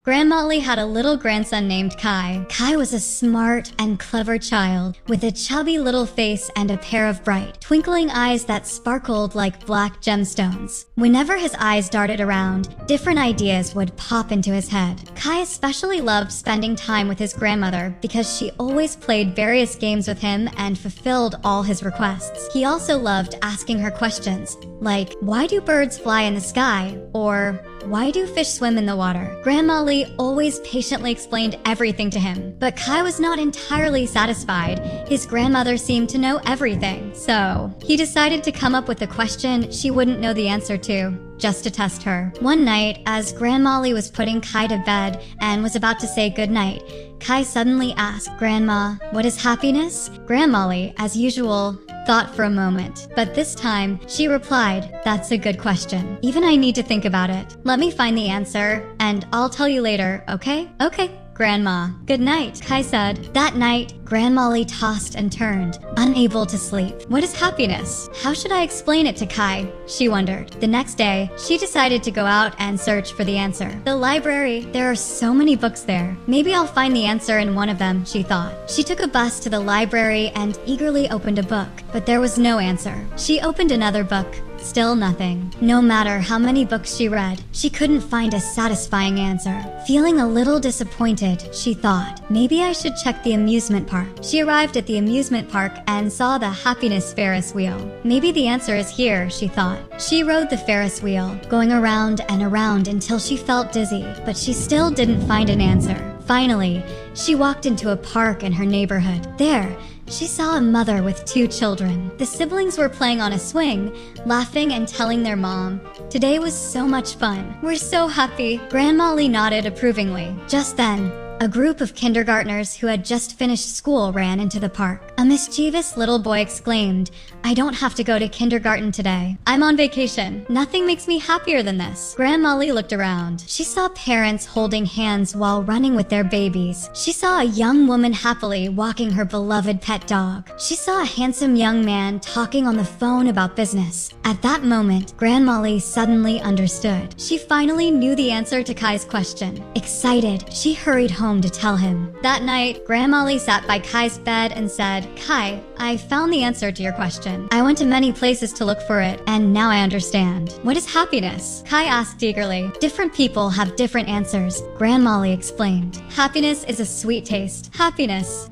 Grandma Lee had a little grandson named Kai. Kai was a smart and clever child with a chubby little face and a pair of bright, twinkling eyes that sparkled like black gemstones. Whenever his eyes darted around, different ideas would pop into his head. Kai especially loved spending time with his grandmother because she always played various games with him and fulfilled all his requests. He also loved asking her questions, like, why do birds fly in the sky? Or, why do fish swim in the water? Grandma Lee always patiently explained everything to him, but Kai was not entirely satisfied. His grandmother seemed to know everything, so he decided to come up with a question she wouldn't know the answer to, just to test her. One night, as Grandma Lee was putting Kai to bed and was about to say goodnight, Kai suddenly asked, Grandma, what is happiness? Grandma Lee, as usual, thought for a moment, but this time she replied, that's a good question. Even I need to think about it. Let me find the answer, and I'll tell you later, okay? Okay, Grandma. Good night, Kai said. That night, Grandma Lee tossed and turned, unable to sleep. What is happiness? How should I explain it to Kai? She wondered. The next day, she decided to go out and search for the answer. The library, there are so many books there. Maybe I'll find the answer in one of them, she thought. She took a bus to the library and eagerly opened a book, but there was no answer. She opened another book. Still nothing. No matter how many books she read, she couldn't find a satisfying answer. Feeling a little disappointed, she thought, maybe I should check the amusement park. She arrived at the amusement park and saw the happiness Ferris wheel. Maybe the answer is here, she thought. She rode the Ferris wheel, going around and around until she felt dizzy, but she still didn't find an answer. Finally, she walked into a park in her neighborhood. There, she saw a mother with 2 children. The siblings were playing on a swing, laughing and telling their mom, today was so much fun. We're so happy. Grandma Lee nodded approvingly. Just then, a group of kindergartners who had just finished school ran into the park. A mischievous little boy exclaimed, I don't have to go to kindergarten today. I'm on vacation. Nothing makes me happier than this. Grandma Lee looked around. She saw parents holding hands while running with their babies. She saw a young woman happily walking her beloved pet dog. She saw a handsome young man talking on the phone about business. At that moment, Grandma Lee suddenly understood. She finally knew the answer to Kai's question. Excited, she hurried home to tell him. That night, Grandma Lee sat by Kai's bed and said, Kai, I found the answer to your question. I went to many places to look for it, and now I understand. What is happiness? Kai asked eagerly. Different people have different answers, Grandma Lee explained. Happiness is a sweet taste. Happiness